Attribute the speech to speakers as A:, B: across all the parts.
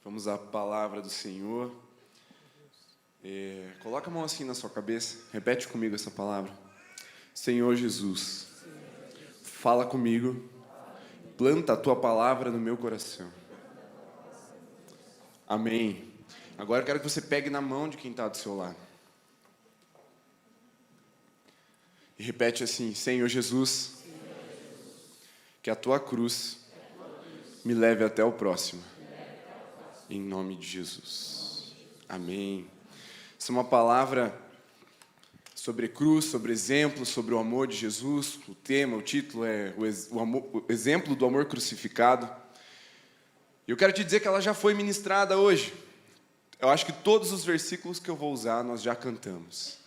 A: Vamos à palavra do Senhor. Coloca a mão assim na sua cabeça. Repete comigo essa palavra. Senhor Jesus, fala comigo. Planta a tua palavra no meu coração. Amém. Agora eu quero que você pegue na mão de quem está do seu lado. E repete assim: Senhor Jesus, que a tua cruz me leve até o próximo. Em nome de Jesus. Amém. Essa é uma palavra sobre cruz, sobre exemplo, sobre o amor de Jesus. O tema, o título é o exemplo do amor crucificado. E eu quero te dizer que ela já foi ministrada hoje. Eu acho que todos os versículos que eu vou usar nós já cantamos.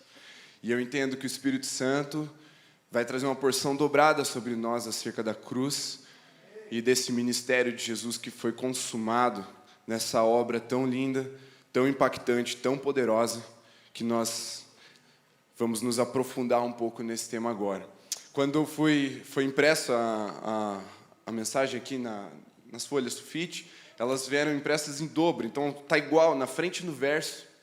A: E eu entendo que o Espírito Santo vai trazer uma porção dobrada sobre nós acerca da cruz e desse ministério de Jesus que foi consumado nessa obra tão linda, tão impactante, tão poderosa, que nós vamos nos aprofundar um pouco nesse tema agora. Quando foi impresso a mensagem aqui nas folhas sulfite, elas vieram impressas em dobro, então está igual, na frente no verso.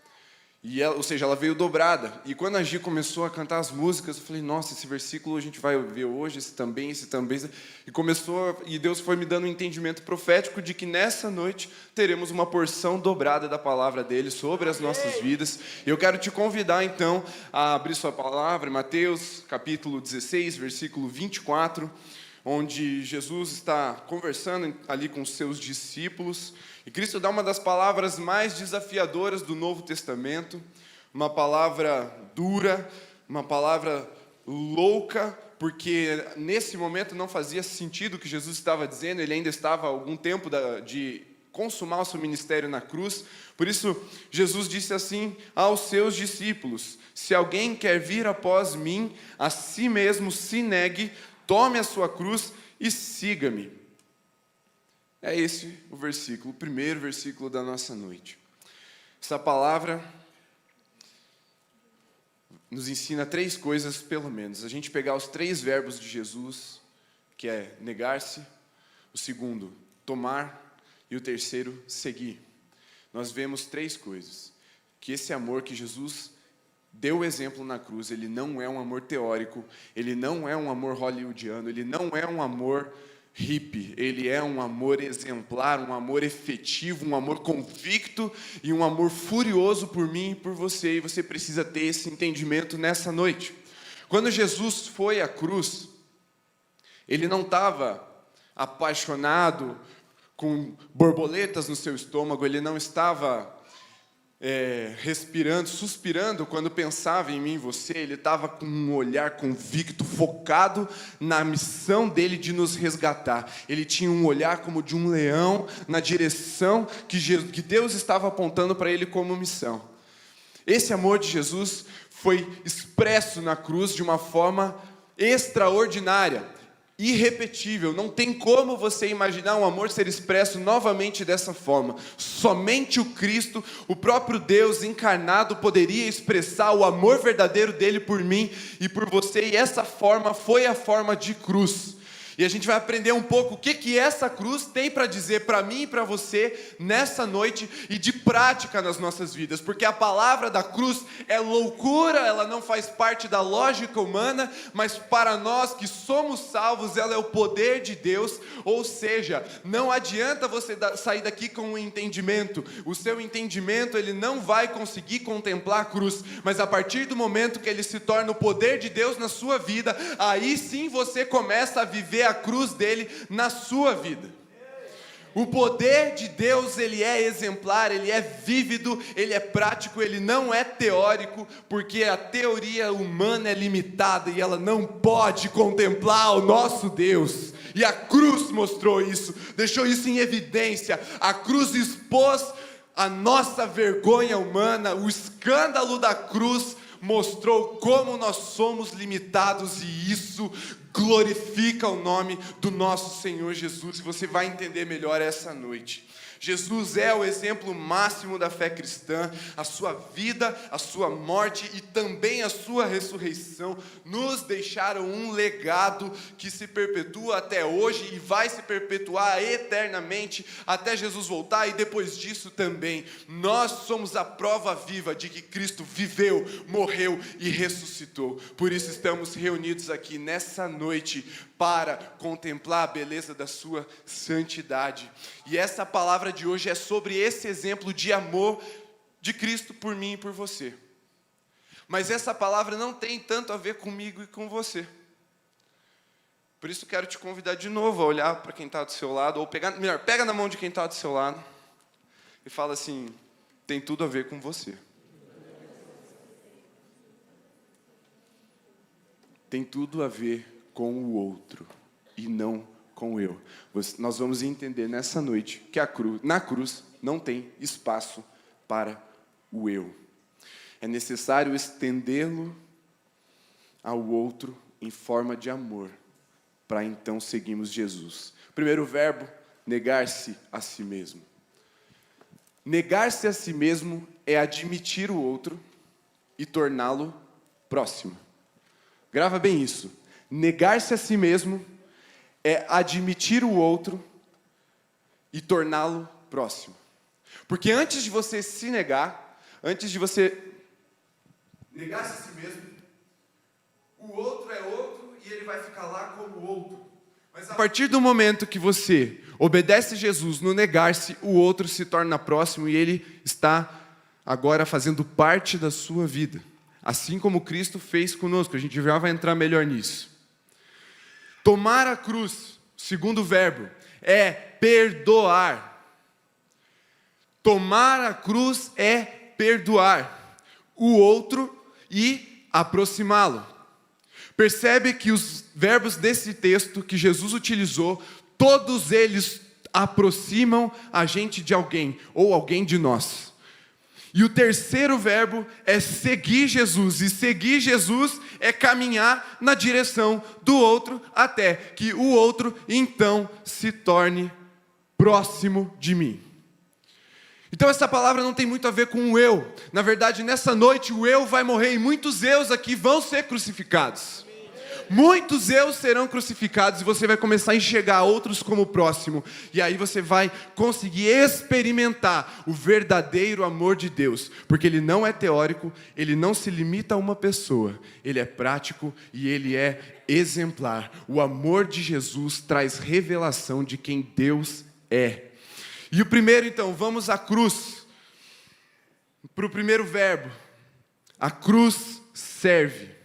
A: Ou seja, ela veio dobrada. E quando a Gi começou a cantar as músicas, eu falei, nossa, esse versículo a gente vai ver hoje, esse também. E Deus foi me dando um entendimento profético de que nessa noite teremos uma porção dobrada da palavra dele sobre as nossas vidas. E eu quero te convidar, então, a abrir sua palavra, Mateus, capítulo 16, versículo 24, onde Jesus está conversando ali com os seus discípulos. E Cristo dá uma das palavras mais desafiadoras do Novo Testamento, uma palavra dura, uma palavra louca, porque nesse momento não fazia sentido o que Jesus estava dizendo, ele ainda estava há algum tempo de consumar o seu ministério na cruz. Por isso, Jesus disse assim aos seus discípulos: se alguém quer vir após mim, a si mesmo se negue, tome a sua cruz e siga-me. É esse o versículo, o primeiro versículo da nossa noite. Essa palavra nos ensina três coisas, pelo menos. A gente pegar os três verbos de Jesus, que é negar-se, o segundo, tomar, e o terceiro, seguir. Nós vemos três coisas. Que esse amor que Jesus deu o exemplo na cruz, ele não é um amor teórico, ele não é um amor hollywoodiano, ele não é um amor hippie, ele é um amor exemplar, um amor efetivo, um amor convicto e um amor furioso por mim e por você, e você precisa ter esse entendimento nessa noite. Quando Jesus foi à cruz, ele não estava apaixonado com borboletas no seu estômago, ele não estava respirando, suspirando quando pensava em mim e você. Ele estava com um olhar convicto, focado na missão dele de nos resgatar. Ele tinha um olhar como de um leão na direção que Deus estava apontando para ele como missão. Esse amor de Jesus foi expresso na cruz de uma forma extraordinária, irrepetível. Não tem como você imaginar um amor ser expresso novamente dessa forma. Somente o Cristo, o próprio Deus encarnado, poderia expressar o amor verdadeiro dele por mim e por você, e essa forma foi a forma de cruz. E a gente vai aprender um pouco o que essa cruz tem para dizer para mim e para você nessa noite e de prática nas nossas vidas, porque a palavra da cruz é loucura, ela não faz parte da lógica humana, mas para nós que somos salvos, ela é o poder de Deus. Ou seja, não adianta você sair daqui com um entendimento, o seu entendimento ele não vai conseguir contemplar a cruz, mas a partir do momento que ele se torna o poder de Deus na sua vida, aí sim você começa a viver a cruz dele na sua vida. O poder de Deus, ele é exemplar, ele é vívido, ele é prático, ele não é teórico, porque a teoria humana é limitada e ela não pode contemplar o nosso Deus. E a cruz mostrou isso, deixou isso em evidência. A cruz expôs a nossa vergonha humana, o escândalo da cruz mostrou como nós somos limitados, e isso glorifica o nome do nosso Senhor Jesus, e você vai entender melhor essa noite. Jesus é o exemplo máximo da fé cristã. A sua vida, a sua morte e também a sua ressurreição nos deixaram um legado que se perpetua até hoje e vai se perpetuar eternamente até Jesus voltar, e depois disso também. Nós somos a prova viva de que Cristo viveu, morreu e ressuscitou. Por isso estamos reunidos aqui nessa noite para contemplar a beleza da sua santidade. E essa palavra de hoje é sobre esse exemplo de amor de Cristo por mim e por você. Mas essa palavra não tem tanto a ver comigo e com você. Por isso quero te convidar de novo a olhar para quem está do seu lado, ou pega na mão de quem está do seu lado e fala assim: tem tudo a ver com você. Tem tudo a ver com o outro e não com eu. Nós vamos entender nessa noite que na cruz não tem espaço para o eu. É necessário estendê-lo ao outro em forma de amor, para então seguirmos Jesus. Primeiro verbo, negar-se a si mesmo. Negar-se a si mesmo é admitir o outro e torná-lo próximo. Grava bem isso. Negar-se a si mesmo é admitir o outro e torná-lo próximo. Porque antes de você se negar, antes de você negar-se a si mesmo, o outro é outro e ele vai ficar lá como outro. Mas a partir do momento que você obedece Jesus no negar-se, o outro se torna próximo e ele está agora fazendo parte da sua vida. Assim como Cristo fez conosco. A gente já vai entrar melhor nisso. Tomar a cruz, segundo verbo, é perdoar. Tomar a cruz é perdoar o outro e aproximá-lo. Percebe que os verbos desse texto que Jesus utilizou, todos eles aproximam a gente de alguém, ou alguém de nós. E o terceiro verbo é seguir Jesus. E seguir Jesus é caminhar na direção do outro até que o outro então se torne próximo de mim. Então essa palavra não tem muito a ver com o eu. Na verdade, nessa noite o eu vai morrer e muitos eus aqui vão ser crucificados. Muitos eus serão crucificados e você vai começar a enxergar outros como próximo. E aí você vai conseguir experimentar o verdadeiro amor de Deus. Porque ele não é teórico, ele não se limita a uma pessoa. Ele é prático e ele é exemplar. O amor de Jesus traz revelação de quem Deus é. E o primeiro então, vamos à cruz. Para o primeiro verbo. A cruz serve.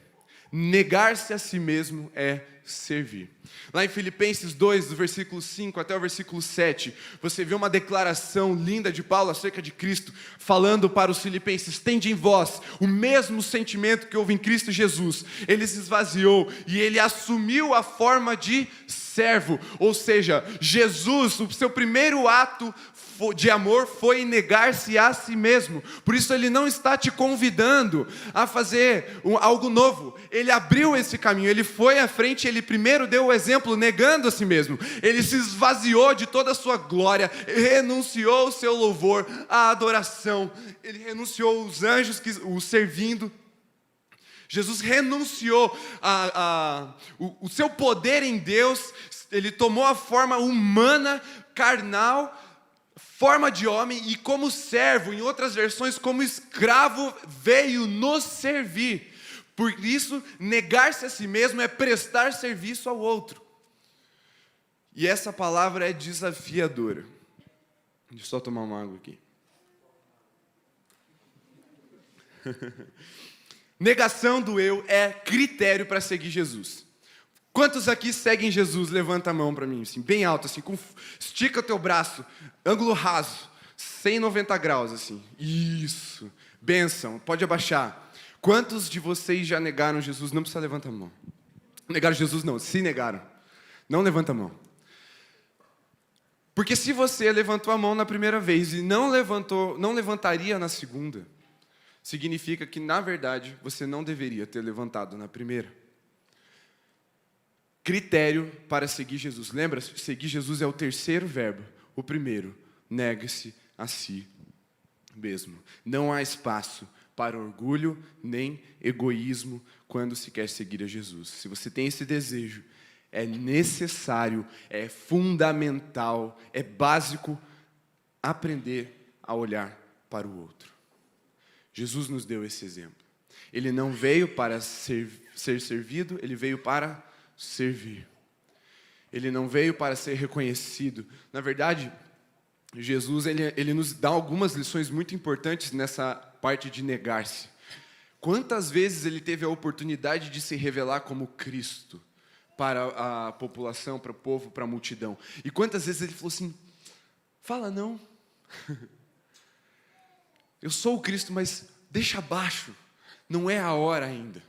A: Negar-se a si mesmo é servir. Lá em Filipenses 2, do versículo 5 até o versículo 7, você vê uma declaração linda de Paulo acerca de Cristo, falando para os filipenses: tende em vós o mesmo sentimento que houve em Cristo Jesus. Ele se esvaziou e ele assumiu a forma de servo, ou seja, Jesus, o seu primeiro ato de amor foi negar-se a si mesmo. Por isso ele não está te convidando a fazer algo novo. Ele abriu esse caminho, ele foi à frente, ele primeiro deu o exemplo negando a si mesmo. Ele se esvaziou de toda a sua glória, renunciou o seu louvor, a adoração. Ele renunciou os anjos o servindo. Jesus renunciou o seu poder em Deus. Ele tomou a forma humana, carnal, forma de homem, e como servo, em outras versões como escravo, veio nos servir. Por isso, negar-se a si mesmo é prestar serviço ao outro. E essa palavra é desafiadora. Deixa eu só tomar uma água aqui. Negação do eu é critério para seguir Jesus. Quantos aqui seguem Jesus? Levanta a mão para mim, assim, bem alto, assim, estica o teu braço, ângulo raso, 190 graus, assim. Isso, bênção, pode abaixar. Quantos de vocês já negaram Jesus? Não precisa levantar a mão. Negaram Jesus não, se negaram. Não levanta a mão. Porque se você levantou a mão na primeira vez e não levantaria na segunda, significa que, na verdade, você não deveria ter levantado na primeira. Critério para seguir Jesus. Lembra? Seguir Jesus é o terceiro verbo. O primeiro, negue-se a si mesmo. Não há espaço para orgulho nem egoísmo quando se quer seguir a Jesus. Se você tem esse desejo, é necessário, é fundamental, é básico aprender a olhar para o outro. Jesus nos deu esse exemplo. Ele não veio para ser servido, ele veio para servir. Ele não veio para ser reconhecido. Na verdade, Jesus ele nos dá algumas lições muito importantes nessa parte de negar-se. Quantas vezes ele teve a oportunidade de se revelar como Cristo para a população, para o povo, para a multidão? E quantas vezes ele falou assim: fala não. Eu sou o Cristo, mas deixa abaixo. Não é a hora ainda.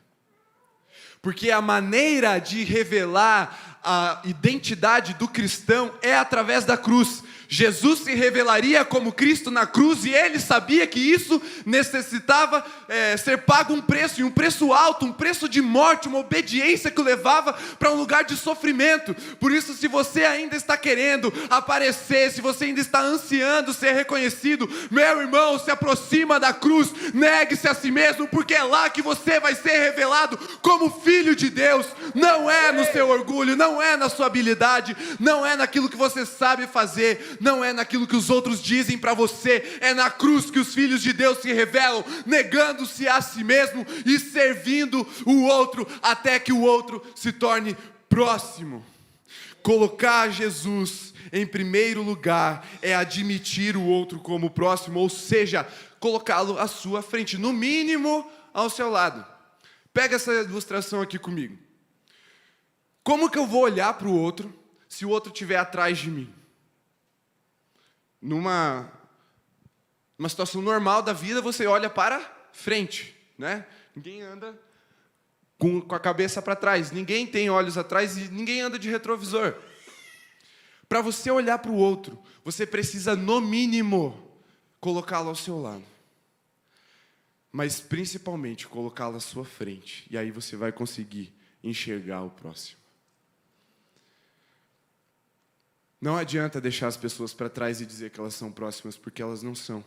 A: Porque a maneira de revelar a identidade do cristão é através da cruz. Jesus se revelaria como Cristo na cruz e ele sabia que isso necessitava ser pago um preço, e um preço alto, um preço de morte, uma obediência que o levava para um lugar de sofrimento. Por isso, se você ainda está querendo aparecer, se você ainda está ansiando ser reconhecido, meu irmão, se aproxima da cruz, negue-se a si mesmo, porque é lá que você vai ser revelado como filho de Deus. Não é no seu orgulho, não é na sua habilidade, não é naquilo que você sabe fazer, não é naquilo que os outros dizem para você. É na cruz que os filhos de Deus se revelam, negando-se a si mesmo e servindo o outro até que o outro se torne próximo. Colocar Jesus em primeiro lugar é admitir o outro como próximo, ou seja, colocá-lo à sua frente, no mínimo ao seu lado. Pega essa ilustração aqui comigo. Como que eu vou olhar para o outro se o outro estiver atrás de mim? Numa situação normal da vida, você olha para frente, né? Ninguém anda com a cabeça para trás, ninguém tem olhos atrás e ninguém anda de retrovisor. Para você olhar para o outro, você precisa, no mínimo, colocá-lo ao seu lado. Mas, principalmente, colocá-lo à sua frente. E aí você vai conseguir enxergar o próximo. Não adianta deixar as pessoas para trás e dizer que elas são próximas, porque elas não são.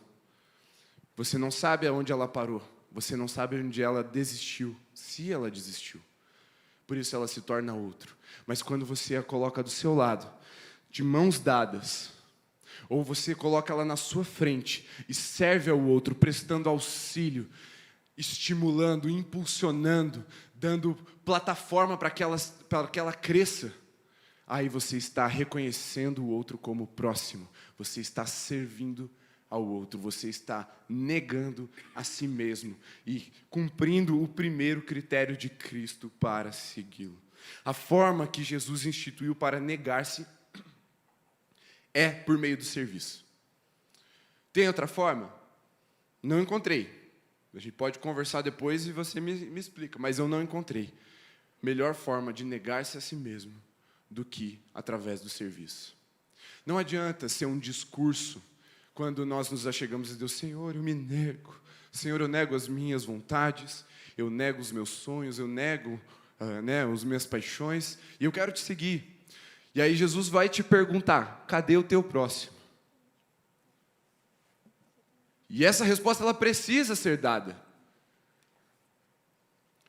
A: Você não sabe aonde ela parou. Você não sabe onde ela desistiu, se ela desistiu. Por isso ela se torna outro. Mas quando você a coloca do seu lado, de mãos dadas, ou você coloca ela na sua frente e serve ao outro, prestando auxílio, estimulando, impulsionando, dando plataforma para que ela cresça, aí você está reconhecendo o outro como próximo, você está servindo ao outro, você está negando a si mesmo e cumprindo o primeiro critério de Cristo para segui-lo. A forma que Jesus instituiu para negar-se é por meio do serviço. Tem outra forma? Não encontrei. A gente pode conversar depois e você me explica, mas eu não encontrei melhor forma de negar-se a si mesmo do que através do serviço. Não adianta ser um discurso quando nós nos achegamos a Deus: Senhor, eu me nego. Senhor, eu nego as minhas vontades, eu nego os meus sonhos, eu nego as minhas paixões, e eu quero te seguir. E aí Jesus vai te perguntar: cadê o teu próximo? E essa resposta ela precisa ser dada.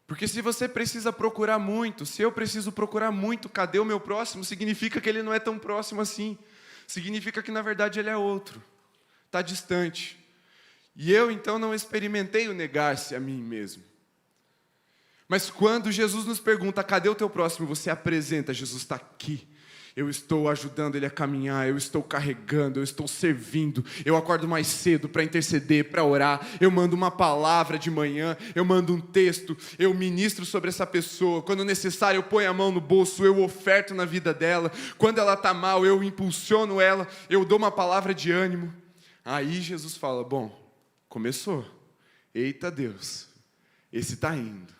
A: Porque se você precisa procurar muito, se eu preciso procurar muito, cadê o meu próximo? Significa que ele não é tão próximo assim. Significa que na verdade ele é outro. Está distante. E eu então não experimentei o negar-se a mim mesmo. Mas quando Jesus nos pergunta: cadê o teu próximo? Você apresenta: Jesus está aqui. Eu estou ajudando ele a caminhar, eu estou carregando, eu estou servindo, eu acordo mais cedo para interceder, para orar, eu mando uma palavra de manhã, eu mando um texto, eu ministro sobre essa pessoa, quando necessário eu ponho a mão no bolso, eu oferto na vida dela, quando ela está mal eu impulsiono ela, eu dou uma palavra de ânimo. Aí Jesus fala: bom, começou, eita Deus, esse está indo.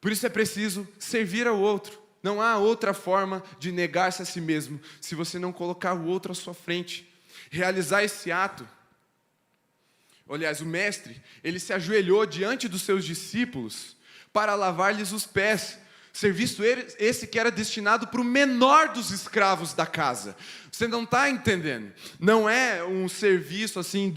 A: Por isso é preciso servir ao outro. Não há outra forma de negar-se a si mesmo se você não colocar o outro à sua frente. Realizar esse ato. Aliás, o mestre, ele se ajoelhou diante dos seus discípulos para lavar-lhes os pés. Serviço esse que era destinado para o menor dos escravos da casa. Você não está entendendo. Não é um serviço assim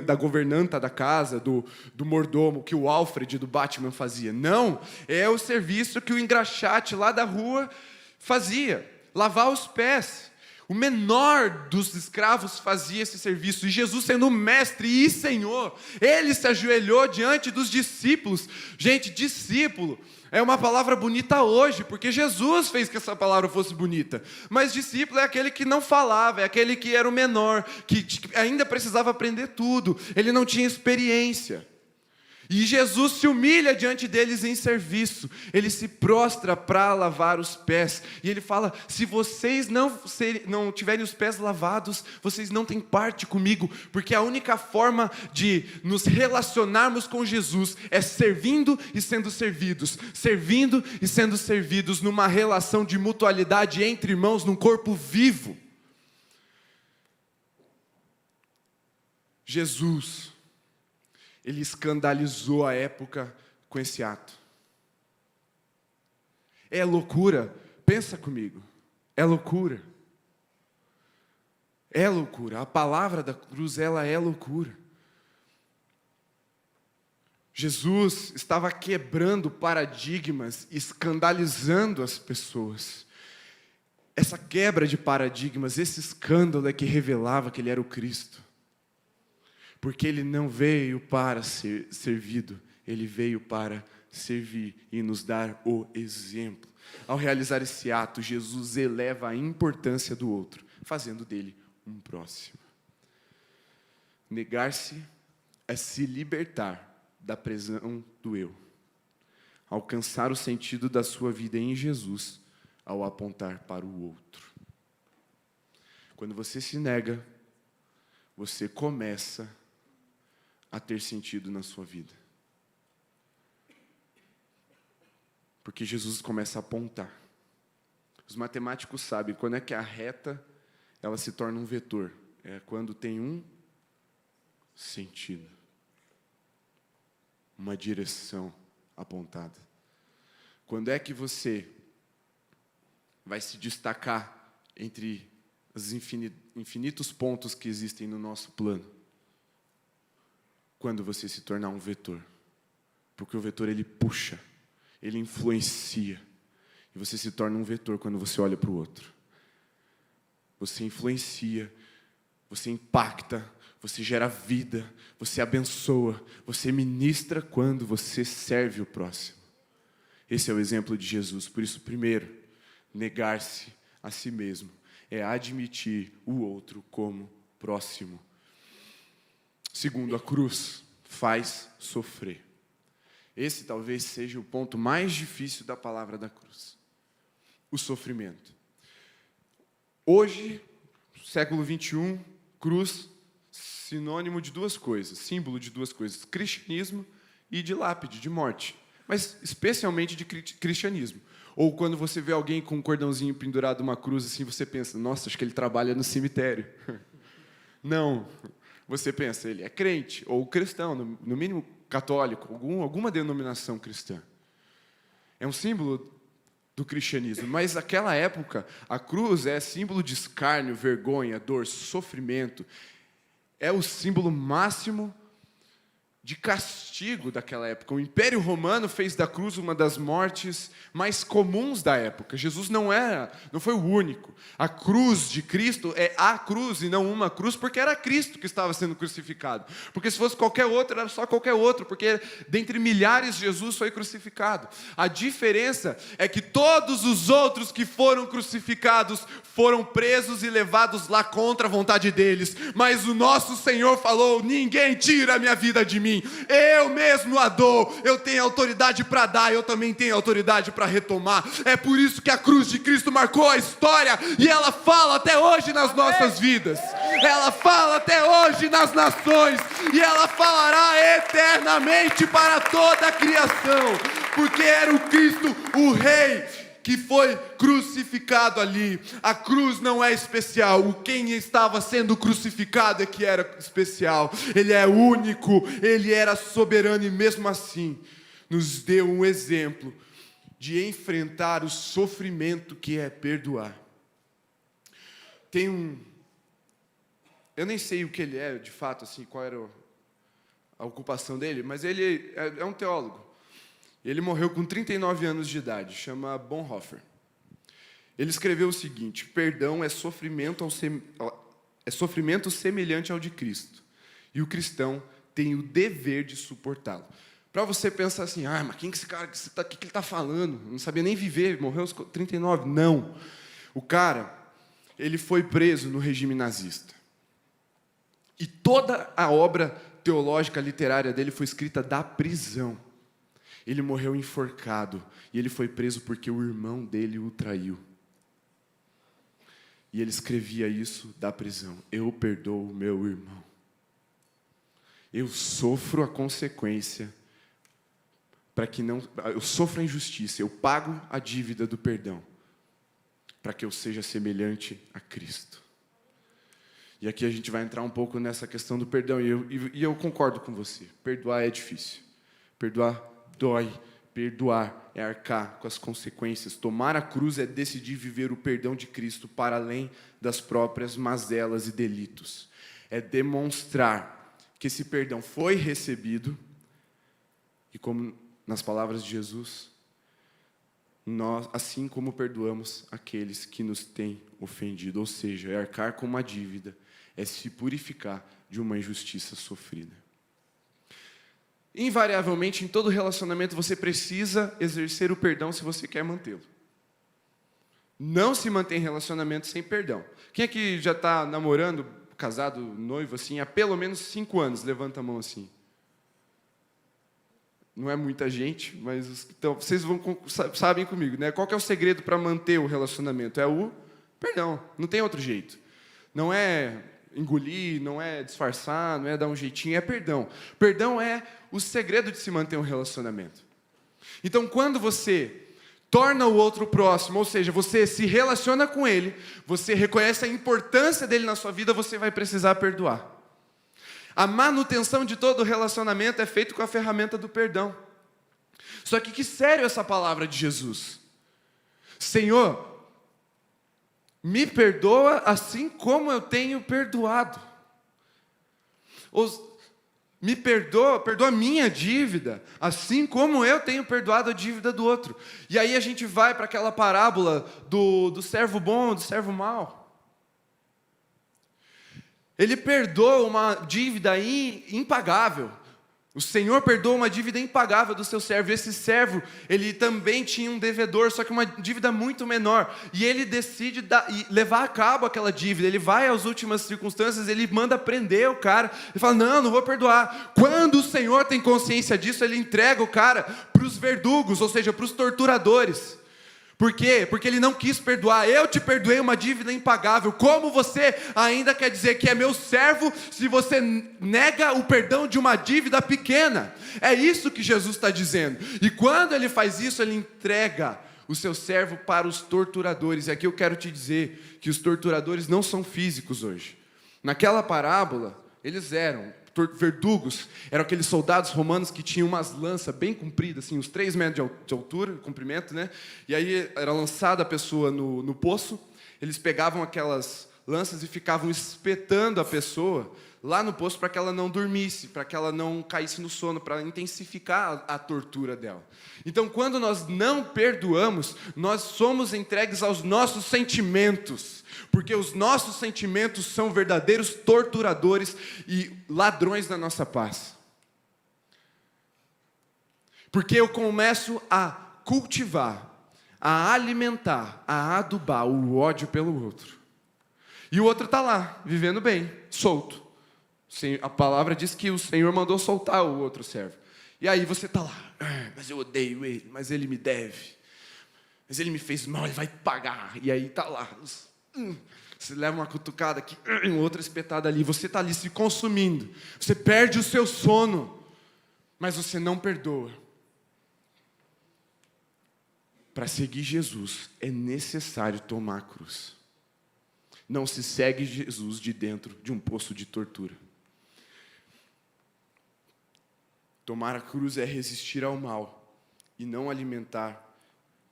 A: da governanta da casa, do mordomo, que o Alfred do Batman fazia. Não, é o serviço que o engraxate lá da rua fazia. Lavar os pés. O menor dos escravos fazia esse serviço. E Jesus, sendo mestre e Senhor, ele se ajoelhou diante dos discípulos. Gente, discípulo é uma palavra bonita hoje, porque Jesus fez que essa palavra fosse bonita. Mas discípulo é aquele que não falava, é aquele que era o menor, que ainda precisava aprender tudo. Ele não tinha experiência. E Jesus se humilha diante deles em serviço. Ele se prostra para lavar os pés. E ele fala, se vocês não tiverem os pés lavados, vocês não têm parte comigo. Porque a única forma de nos relacionarmos com Jesus é servindo e sendo servidos. Servindo e sendo servidos numa relação de mutualidade entre irmãos, num corpo vivo. Jesus, ele escandalizou a época com esse ato. É loucura? Pensa comigo. É loucura. É loucura. A palavra da cruz, ela é loucura. Jesus estava quebrando paradigmas, escandalizando as pessoas. Essa quebra de paradigmas, esse escândalo é que revelava que ele era o Cristo. Porque ele não veio para ser servido, ele veio para servir e nos dar o exemplo. Ao realizar esse ato, Jesus eleva a importância do outro, fazendo dele um próximo. Negar-se é se libertar da prisão do eu. Alcançar o sentido da sua vida em Jesus, ao apontar para o outro. Quando você se nega, você começa a ter sentido na sua vida. Porque Jesus começa a apontar. Os matemáticos sabem quando é que a reta ela se torna um vetor. É quando tem um sentido. Uma direção apontada. Quando é que você vai se destacar entre os infinitos pontos que existem no nosso plano? Quando você se tornar um vetor. Porque o vetor, ele puxa, ele influencia. E você se torna um vetor quando você olha para o outro. Você influencia, você impacta, você gera vida, você abençoa, você ministra quando você serve o próximo. Esse é o exemplo de Jesus. Por isso, primeiro, negar-se a si mesmo é admitir o outro como próximo. Segundo, a cruz faz sofrer. Esse talvez seja o ponto mais difícil da palavra da cruz. O sofrimento. Hoje, século 21, cruz, sinônimo de duas coisas, símbolo de duas coisas, cristianismo e de lápide, de morte. Mas especialmente de cristianismo. Ou quando você vê alguém com um cordãozinho pendurado numa cruz, assim, você pensa, nossa, acho que ele trabalha no cemitério. Não. Você pensa, ele é crente, ou cristão, no mínimo católico, alguma denominação cristã. É um símbolo do cristianismo, mas naquela época, a cruz é símbolo de escárnio, vergonha, dor, sofrimento. É o símbolo máximo de castigo daquela época. O Império Romano fez da cruz uma das mortes mais comuns da época. Jesus não foi o único. A cruz de Cristo é a cruz e não uma cruz, porque era Cristo que estava sendo crucificado. Porque se fosse qualquer outro, era só qualquer outro, porque dentre milhares Jesus foi crucificado. A diferença é que todos os outros que foram crucificados foram presos e levados lá contra a vontade deles. Mas o nosso Senhor falou, ninguém tira a minha vida de mim. Eu mesmo a dou, eu tenho autoridade para dar, eu também tenho autoridade para retomar. É por isso que a cruz de Cristo marcou a história e ela fala até hoje nas nossas vidas. Ela fala até hoje nas nações e ela falará eternamente para toda a criação, porque era o Cristo, o Rei, que foi crucificado ali. A cruz não é especial. O quem estava sendo crucificado é que era especial. Ele é único, ele era soberano e mesmo assim nos deu um exemplo de enfrentar o sofrimento que é perdoar. Eu nem sei o que ele é, de fato, assim, qual era a ocupação dele, mas ele é um teólogo. Ele morreu com 39 anos de idade, chama Bonhoeffer. Ele escreveu o seguinte: perdão é sofrimento semelhante ao de Cristo, e o cristão tem o dever de suportá-lo. Para você pensar assim, mas quem que esse cara, o que ele está falando? Não sabia nem viver, morreu aos 39. Não. O cara, ele foi preso no regime nazista. E toda a obra teológica, literária dele foi escrita da prisão. Ele morreu enforcado, e ele foi preso porque o irmão dele o traiu. E ele escrevia isso da prisão: eu perdoo o meu irmão. Eu sofro a consequência eu sofro a injustiça, eu pago a dívida do perdão, para que eu seja semelhante a Cristo. E aqui a gente vai entrar um pouco nessa questão do perdão, e eu concordo com você. Perdoar é difícil. Perdoar dói. Perdoar é arcar com as consequências. Tomar a cruz é decidir viver o perdão de Cristo para além das próprias mazelas e delitos. É demonstrar que esse perdão foi recebido, e como nas palavras de Jesus, nós, assim como perdoamos aqueles que nos têm ofendido, ou seja, é arcar com uma dívida, é se purificar de uma injustiça sofrida. Invariavelmente, em todo relacionamento, você precisa exercer o perdão se você quer mantê-lo. Não se mantém relacionamento sem perdão. Quem aqui já está namorando, casado, noivo, assim, há pelo menos 5 anos? Levanta a mão assim. Não é muita gente, mas então, vocês sabem comigo, né? Qual que é o segredo para manter o relacionamento? É o perdão, não tem outro jeito. Não é engolir, não é disfarçar, não é dar um jeitinho, é perdão. Perdão é o segredo de se manter um relacionamento. Então, quando você torna o outro próximo, ou seja, você se relaciona com ele, você reconhece a importância dele na sua vida, você vai precisar perdoar. A manutenção de todo relacionamento é feita com a ferramenta do perdão. Só que sério essa palavra de Jesus. Senhor, me perdoa assim como eu tenho perdoado. Me perdoa a minha dívida, assim como eu tenho perdoado a dívida do outro. E aí a gente vai para aquela parábola do servo bom, do servo mau. Ele perdoa uma dívida impagável. O Senhor perdoa uma dívida impagável do seu servo. E esse servo, ele também tinha um devedor, só que uma dívida muito menor. E ele decide levar a cabo aquela dívida. Ele vai às últimas circunstâncias, ele manda prender o cara. Ele fala, não vou perdoar. Quando o Senhor tem consciência disso, ele entrega o cara para os verdugos, ou seja, para os torturadores. Por quê? Porque ele não quis perdoar. Eu te perdoei uma dívida impagável. Como você ainda quer dizer que é meu servo se você nega o perdão de uma dívida pequena? É isso que Jesus está dizendo. E quando ele faz isso, ele entrega o seu servo para os torturadores. E aqui eu quero te dizer que os torturadores não são físicos hoje. Naquela parábola, eles eram verdugos, eram aqueles soldados romanos que tinham umas lanças bem compridas, assim, uns 3 metros de altura, comprimento, né? E aí era lançada a pessoa no poço, eles pegavam aquelas lanças e ficavam espetando a pessoa lá no poço para que ela não dormisse, para que ela não caísse no sono, para intensificar a tortura dela. Então, quando nós não perdoamos, nós somos entregues aos nossos sentimentos, porque os nossos sentimentos são verdadeiros torturadores e ladrões da nossa paz. Porque eu começo a cultivar, a alimentar, a adubar o ódio pelo outro. E o outro está lá, vivendo bem, solto. A palavra diz que o Senhor mandou soltar o outro servo. E aí você está lá, mas eu odeio ele, mas ele me deve. Mas ele me fez mal, ele vai pagar. E aí está lá. Você leva uma cutucada aqui, outra espetada ali. Você está ali se consumindo. Você perde o seu sono, mas você não perdoa. Para seguir Jesus, é necessário tomar a cruz. Não se segue Jesus de dentro de um poço de tortura. Tomar a cruz é resistir ao mal e não alimentar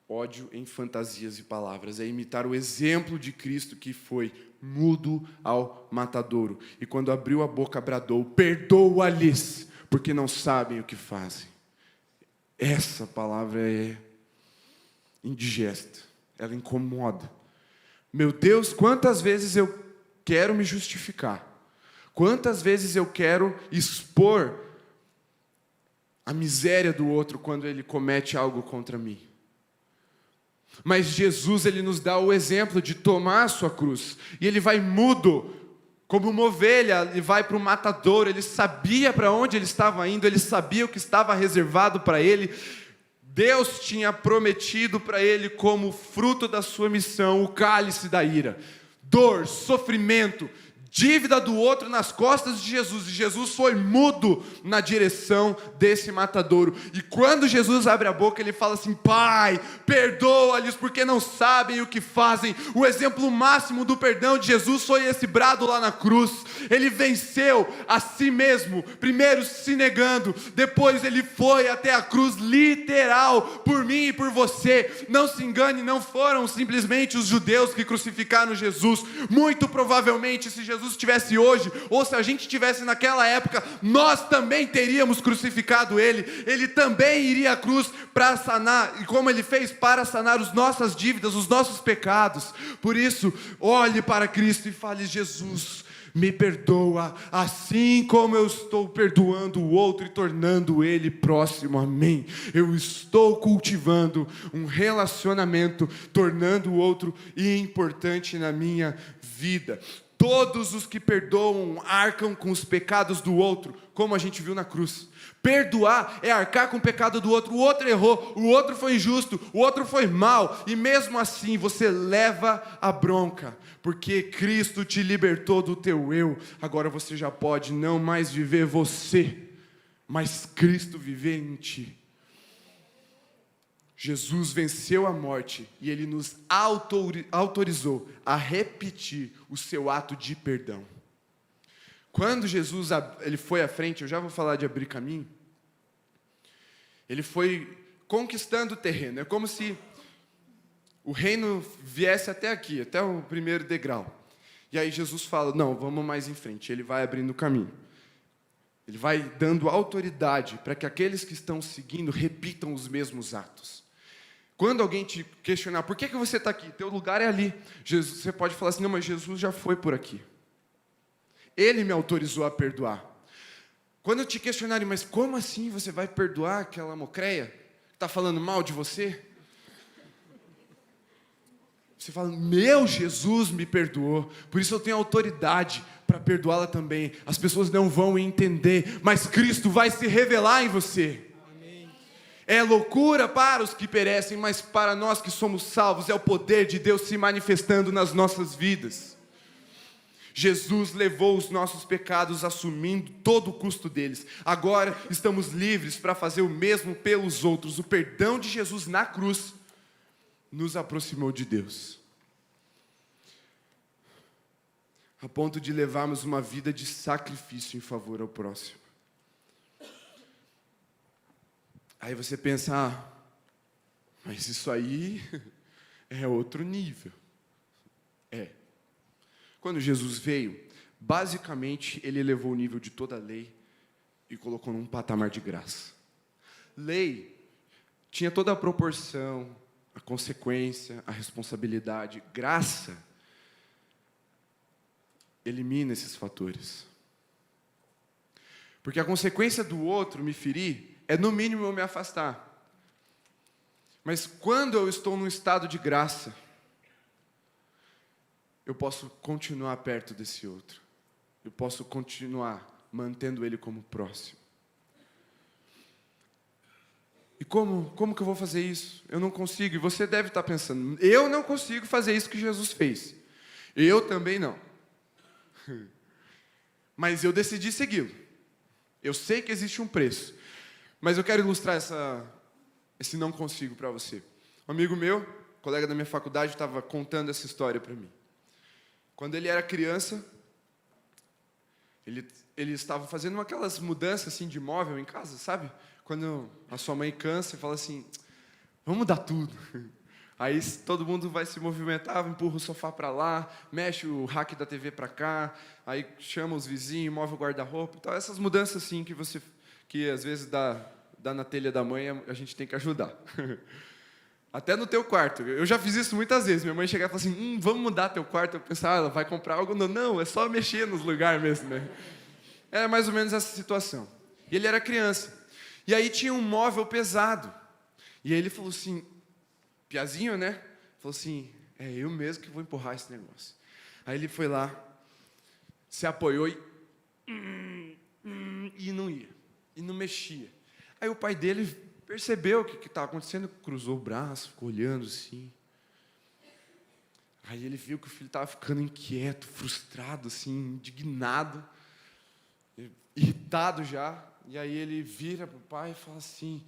A: ódio em fantasias e palavras. É imitar o exemplo de Cristo que foi mudo ao matadouro. E quando abriu a boca, bradou: perdoa-lhes, porque não sabem o que fazem. Essa palavra é indigesta. Ela incomoda. Meu Deus, quantas vezes eu quero me justificar. Quantas vezes eu quero expor a miséria do outro quando ele comete algo contra mim. Mas Jesus, ele nos dá o exemplo de tomar a sua cruz. E ele vai mudo, como uma ovelha, ele vai para o matadouro. Ele sabia para onde ele estava indo, ele sabia o que estava reservado para ele. Deus tinha prometido para ele, como fruto da sua missão, o cálice da ira. Dor, sofrimento, dívida do outro nas costas de Jesus. E Jesus foi mudo na direção desse matadouro. E quando Jesus abre a boca, ele fala assim: Pai, perdoa-lhes porque não sabem o que fazem. O exemplo máximo do perdão de Jesus foi esse brado lá na cruz. Ele venceu a si mesmo, primeiro se negando, depois ele foi até a cruz literal, por mim e por você. Não se engane, não foram simplesmente os judeus que crucificaram Jesus. Muito provavelmente, se Jesus estivesse hoje, ou se a gente estivesse naquela época, nós também teríamos crucificado ele. Ele também iria à cruz para sanar, e como ele fez, para sanar as nossas dívidas, os nossos pecados. Por isso, olhe para Cristo e fale: Jesus, me perdoa, assim como eu estou perdoando o outro e tornando ele próximo a mim. Eu estou cultivando um relacionamento, tornando o outro importante na minha vida. Todos os que perdoam arcam com os pecados do outro, como a gente viu na cruz. Perdoar é arcar com o pecado do outro. O outro errou, o outro foi injusto, o outro foi mal, e mesmo assim você leva a bronca, porque Cristo te libertou do teu eu. Agora você já pode não mais viver você, mas Cristo viver em ti. Jesus venceu a morte e ele nos autorizou a repetir o seu ato de perdão. Quando Jesus ele foi à frente, eu já vou falar de abrir caminho, ele foi conquistando o terreno. É como se o reino viesse até aqui, até o primeiro degrau. E aí Jesus fala: não, vamos mais em frente. Ele vai abrindo o caminho. Ele vai dando autoridade para que aqueles que estão seguindo repitam os mesmos atos. Quando alguém te questionar: por que você está aqui? Teu lugar é ali. Jesus, você pode falar assim: não, mas Jesus já foi por aqui. Ele me autorizou a perdoar. Quando te questionarem: mas como assim você vai perdoar aquela mocreia que está falando mal de você? Você fala: meu Jesus me perdoou, por isso eu tenho autoridade para perdoá-la também. As pessoas não vão entender, mas Cristo vai se revelar em você. É loucura para os que perecem, mas para nós que somos salvos, é o poder de Deus se manifestando nas nossas vidas. Jesus levou os nossos pecados, assumindo todo o custo deles. Agora estamos livres para fazer o mesmo pelos outros. O perdão de Jesus na cruz nos aproximou de Deus, a ponto de levarmos uma vida de sacrifício em favor ao próximo. Aí você pensa: mas isso aí é outro nível. É. Quando Jesus veio, basicamente ele elevou o nível de toda a lei e colocou num patamar de graça. Lei tinha toda a proporção, a consequência, a responsabilidade. Graça elimina esses fatores. Porque a consequência do outro me ferir é, no mínimo, eu me afastar. Mas quando eu estou num estado de graça, eu posso continuar perto desse outro. Eu posso continuar mantendo ele como próximo. E como que eu vou fazer isso? Eu não consigo. E você deve estar pensando: eu não consigo fazer isso que Jesus fez. Eu também não. Mas eu decidi segui-lo. Eu sei que existe um preço. Mas eu quero ilustrar esse não consigo para você. Um amigo meu, colega da minha faculdade, estava contando essa história para mim. Quando ele era criança, ele estava fazendo aquelas mudanças assim, de móvel em casa, sabe? Quando a sua mãe cansa e fala assim: vamos mudar tudo. Aí todo mundo vai se movimentar, empurra o sofá para lá, mexe o rack da TV para cá, aí chama os vizinhos, move o guarda-roupa. Então, essas mudanças assim que às vezes dá na telha da mãe, a gente tem que ajudar. Até no teu quarto. Eu já fiz isso muitas vezes. Minha mãe chegava e falava assim, vamos mudar teu quarto. Eu pensava, ela vai comprar algo? Não, é só mexer nos lugares mesmo, né? Era mais ou menos essa situação. E ele era criança. E aí tinha um móvel pesado. E aí ele falou assim, piazinho, né? Falou assim, é eu mesmo que vou empurrar esse negócio. Aí ele foi lá, se apoiou e não ia. E não mexia. Aí o pai dele percebeu o que estava acontecendo, cruzou o braço, ficou olhando assim. Aí ele viu que o filho estava ficando inquieto, frustrado, assim, indignado, irritado já. E aí ele vira para o pai e fala assim,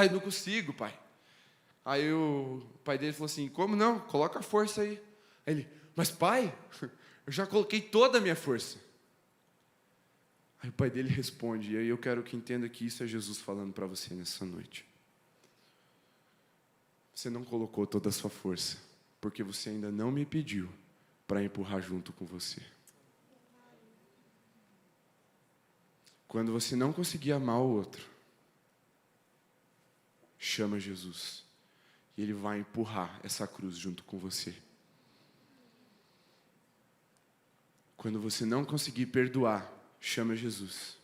A: eu não consigo, pai. Aí o pai dele falou assim, como não? Coloca a força aí. Aí ele, mas pai, eu já coloquei toda a minha força. Aí o pai dele responde, e aí eu quero que entenda que isso é Jesus falando para você nessa noite. Você não colocou toda a sua força, porque você ainda não me pediu para empurrar junto com você. Quando você não conseguir amar o outro, chama Jesus. E Ele vai empurrar essa cruz junto com você. Quando você não conseguir perdoar, chama Jesus.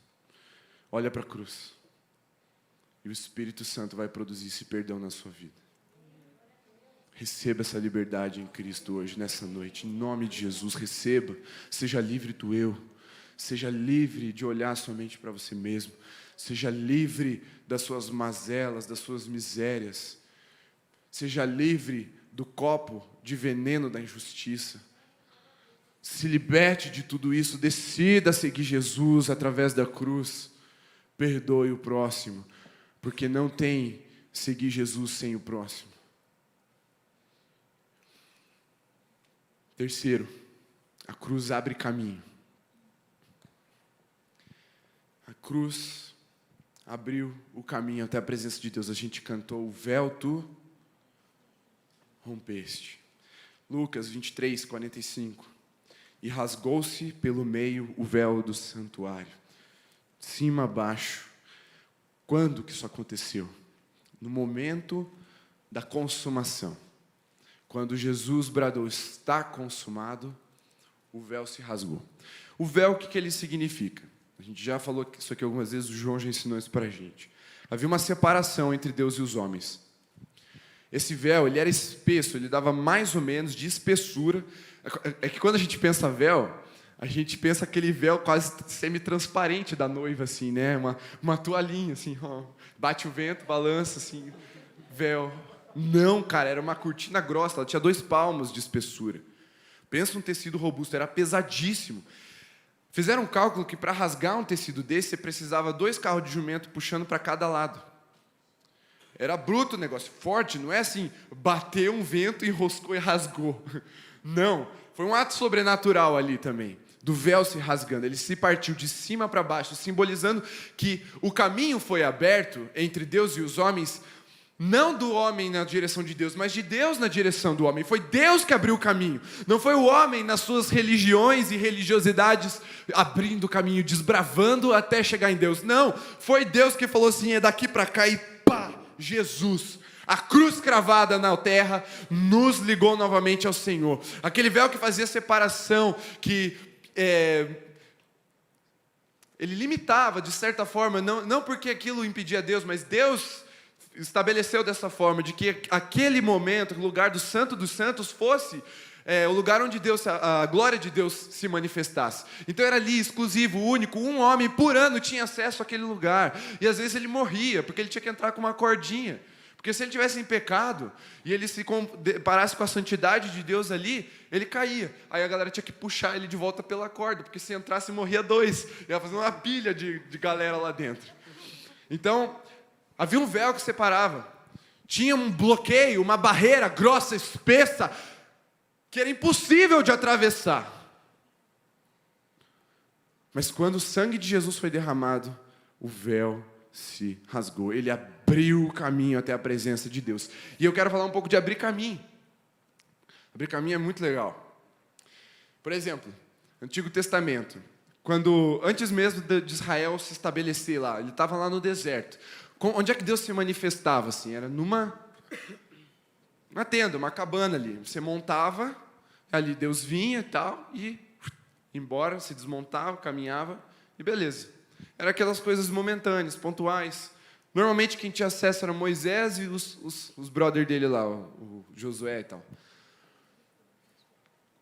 A: Olha para a cruz. E o Espírito Santo vai produzir esse perdão na sua vida. Receba essa liberdade em Cristo hoje, nessa noite. Em nome de Jesus, receba. Seja livre do eu. Seja livre de olhar somente para você mesmo. Seja livre das suas mazelas, das suas misérias. Seja livre do copo de veneno da injustiça. Se liberte de tudo isso. Decida seguir Jesus através da cruz. Perdoe o próximo. Porque não tem seguir Jesus sem o próximo. Terceiro, a cruz abre caminho. A cruz abriu o caminho até a presença de Deus. A gente cantou o véu tu rompeste. Lucas 23, 45. E rasgou-se pelo meio o véu do santuário, de cima a baixo. Quando que isso aconteceu? No momento da consumação. Quando Jesus bradou, está consumado, o véu se rasgou. O véu, o que ele significa? A gente já falou isso aqui algumas vezes, o João já ensinou isso para a gente. Havia uma separação entre Deus e os homens. Esse véu, ele era espesso, ele dava mais ou menos de espessura. É que quando a gente pensa véu, a gente pensa aquele véu quase semi-transparente da noiva, assim, né? Uma toalhinha, assim, ó, bate o vento, balança, assim, véu. Não, cara, era uma cortina grossa, ela tinha 2 palmos de espessura. Pensa um tecido robusto, era pesadíssimo. Fizeram um cálculo que para rasgar um tecido desse, você precisava 2 carros de jumento puxando para cada lado. Era bruto o negócio, forte, não é assim, bateu um vento, enroscou e rasgou. Não, foi um ato sobrenatural ali também, do véu se rasgando. Ele se partiu de cima para baixo, simbolizando que o caminho foi aberto entre Deus e os homens, não do homem na direção de Deus, mas de Deus na direção do homem. Foi Deus que abriu o caminho. Não foi o homem nas suas religiões e religiosidades abrindo o caminho, desbravando até chegar em Deus. Não, foi Deus que falou assim, é daqui para cá e pá, Jesus. A cruz cravada na terra nos ligou novamente ao Senhor. Aquele véu que fazia separação, que ele limitava de certa forma, não porque aquilo impedia Deus, mas Deus estabeleceu dessa forma, de que aquele momento, o lugar do Santo dos Santos fosse o lugar onde a glória de Deus se manifestasse. Então era ali, exclusivo, único, um homem por ano tinha acesso àquele lugar. E às vezes ele morria, porque ele tinha que entrar com uma cordinha. Porque se ele tivesse em pecado, e ele se comparasse com a santidade de Deus ali, ele caía. Aí a galera tinha que puxar ele de volta pela corda, porque se entrasse morria 2. Ia fazer uma pilha de galera lá dentro. Então, havia um véu que separava. Tinha um bloqueio, uma barreira grossa, espessa, que era impossível de atravessar. Mas quando o sangue de Jesus foi derramado, o véu se rasgou. Ele abriu o caminho até a presença de Deus. E eu quero falar um pouco de abrir caminho. Abrir caminho é muito legal. Por exemplo, Antigo Testamento, antes mesmo de Israel se estabelecer lá, ele estava lá no deserto. Onde é que Deus se manifestava? Assim? Era numa tenda, uma cabana ali. Você montava, ali Deus vinha e tal, e ia embora, se desmontava, caminhava, e beleza. Era aquelas coisas momentâneas, pontuais. Normalmente quem tinha acesso era Moisés e os brothers dele lá, o Josué e tal.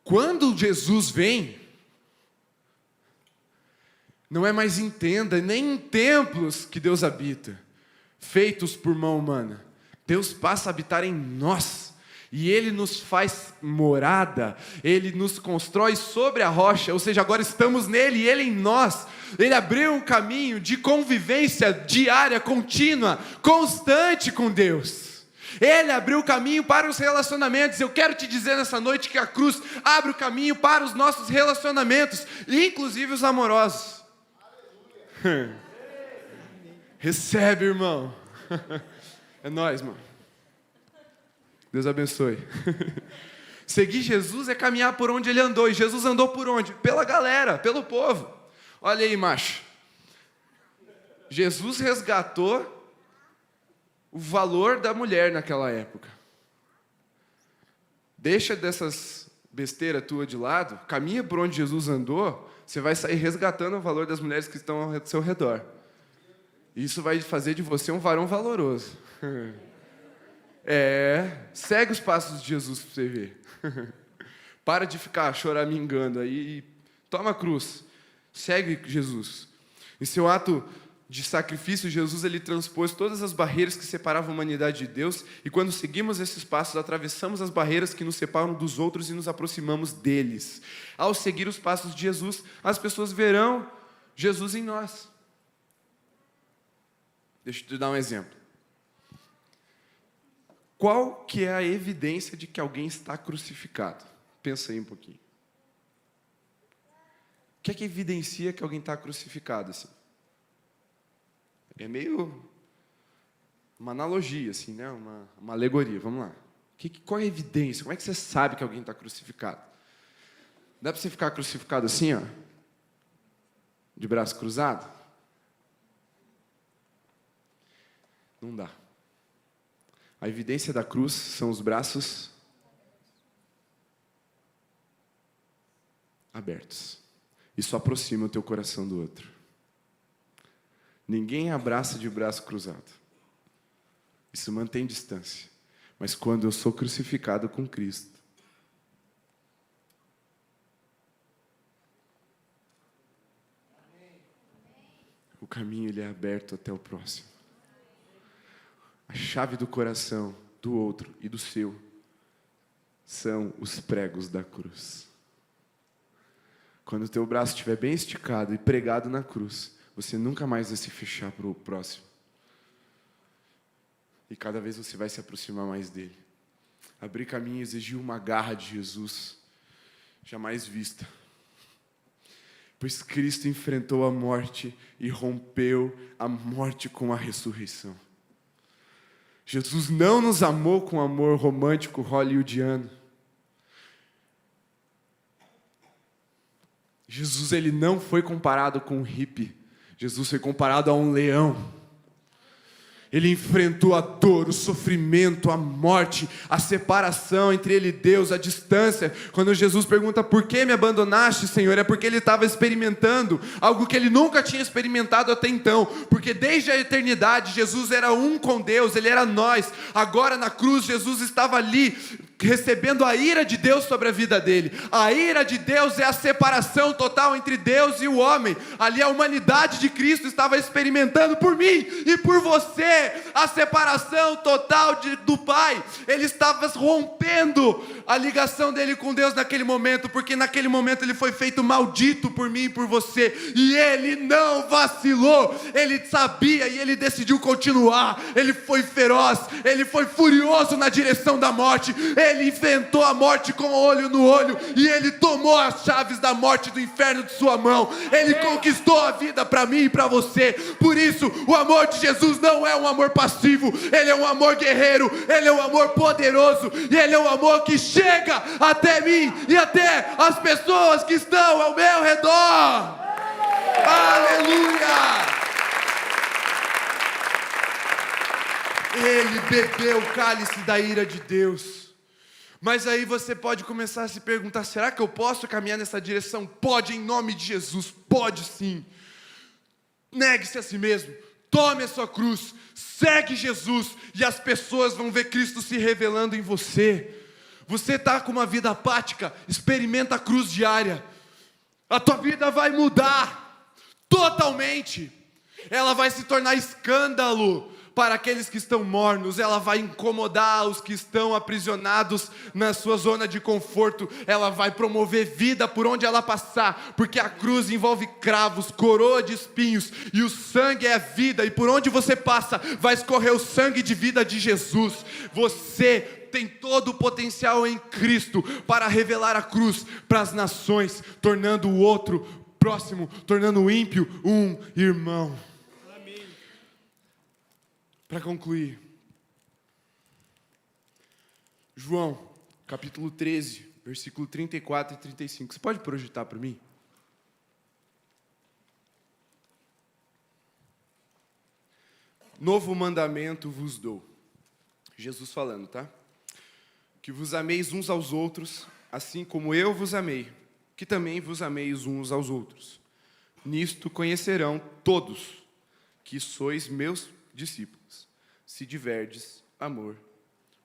A: Quando Jesus vem, não é mais em tenda, nem em templos que Deus habita, feitos por mão humana. Deus passa a habitar em nós. E Ele nos faz morada, Ele nos constrói sobre a rocha, ou seja, agora estamos nele e Ele em nós. Ele abriu um caminho de convivência diária, contínua, constante com Deus. Ele abriu o caminho para os relacionamentos. Eu quero te dizer nessa noite que a cruz abre o caminho para os nossos relacionamentos, inclusive os amorosos. Recebe, irmão. É nóis, mano. Deus abençoe. Seguir Jesus é caminhar por onde Ele andou. E Jesus andou por onde? Pela galera, pelo povo. Olha aí, macho. Jesus resgatou o valor da mulher naquela época. Deixa dessas besteiras tua de lado, caminha por onde Jesus andou, você vai sair resgatando o valor das mulheres que estão ao seu redor. Isso vai fazer de você um varão valoroso. Segue os passos de Jesus para você ver. Para de ficar choramingando aí e toma a cruz. Segue Jesus. Em seu ato de sacrifício, Jesus ele transpôs todas as barreiras que separavam a humanidade de Deus, e quando seguimos esses passos, atravessamos as barreiras que nos separam dos outros e nos aproximamos deles. Ao seguir os passos de Jesus, as pessoas verão Jesus em nós. Deixa eu te dar um exemplo. Qual que é a evidência de que alguém está crucificado? Pensa aí um pouquinho. O que é que evidencia que alguém está crucificado assim? É meio uma analogia, assim, né? Uma alegoria. Vamos lá. Qual é a evidência? Como é que você sabe que alguém está crucificado? Dá para você ficar crucificado assim, ó? De braço cruzado? Não dá. A evidência da cruz são os braços abertos. Isso aproxima o teu coração do outro. Ninguém abraça de braço cruzado. Isso mantém distância. Mas quando eu sou crucificado com Cristo, o caminho ele é aberto até o próximo. A chave do coração do outro e do seu são os pregos da cruz. Quando o teu braço estiver bem esticado e pregado na cruz, você nunca mais vai se fechar para o próximo. E cada vez você vai se aproximar mais dele. Abrir caminho exigiu uma garra de Jesus jamais vista. Pois Cristo enfrentou a morte e rompeu a morte com a ressurreição. Jesus não nos amou com amor romântico hollywoodiano. Jesus ele não foi comparado com um hippie. Jesus foi comparado a um leão. Ele enfrentou a dor, o sofrimento, a morte, a separação entre ele e Deus, a distância. Quando Jesus pergunta, por que me abandonaste, Senhor? É porque ele estava experimentando algo que ele nunca tinha experimentado até então. Porque desde a eternidade, Jesus era um com Deus, ele era nós. Agora na cruz, Jesus estava ali, recebendo a ira de Deus sobre a vida dele. A ira de Deus é a separação total entre Deus e o homem. Ali a humanidade de Cristo estava experimentando por mim e por você a separação total do Pai. Ele estava rompendo a ligação dele com Deus naquele momento, porque naquele momento ele foi feito maldito por mim e por você, e ele não vacilou. Ele sabia e ele decidiu continuar. Ele foi feroz, ele foi furioso na direção da morte. Ele enfrentou a morte com olho no olho, e Ele tomou as chaves da morte e do inferno de sua mão. Ele conquistou a vida para mim e para você. Por isso, o amor de Jesus não é um amor passivo, Ele é um amor guerreiro, Ele é um amor poderoso, e Ele é um amor que chega até mim e até as pessoas que estão ao meu redor. Aleluia! Ele bebeu o cálice da ira de Deus. Mas aí você pode começar a se perguntar: será que eu posso caminhar nessa direção? Pode, em nome de Jesus, pode sim. Negue-se a si mesmo, tome a sua cruz, segue Jesus, e as pessoas vão ver Cristo se revelando em você. Você está com uma vida apática, experimenta a cruz diária. A tua vida vai mudar totalmente. Ela vai se tornar escândalo para aqueles que estão mornos. Ela vai incomodar os que estão aprisionados na sua zona de conforto. Ela vai promover vida por onde ela passar, porque a cruz envolve cravos, coroa de espinhos, e o sangue é a vida, e por onde você passa vai escorrer o sangue de vida de Jesus. Você tem todo o potencial em Cristo para revelar a cruz para as nações, tornando o outro próximo, tornando o ímpio um irmão. Para concluir, João, capítulo 13, versículo 34 e 35. Você pode projetar para mim? Novo mandamento vos dou. Jesus falando, tá? Que vos ameis uns aos outros, assim como eu vos amei, que também vos ameis uns aos outros. Nisto conhecerão todos que sois meus discípulos, se tiverdes amor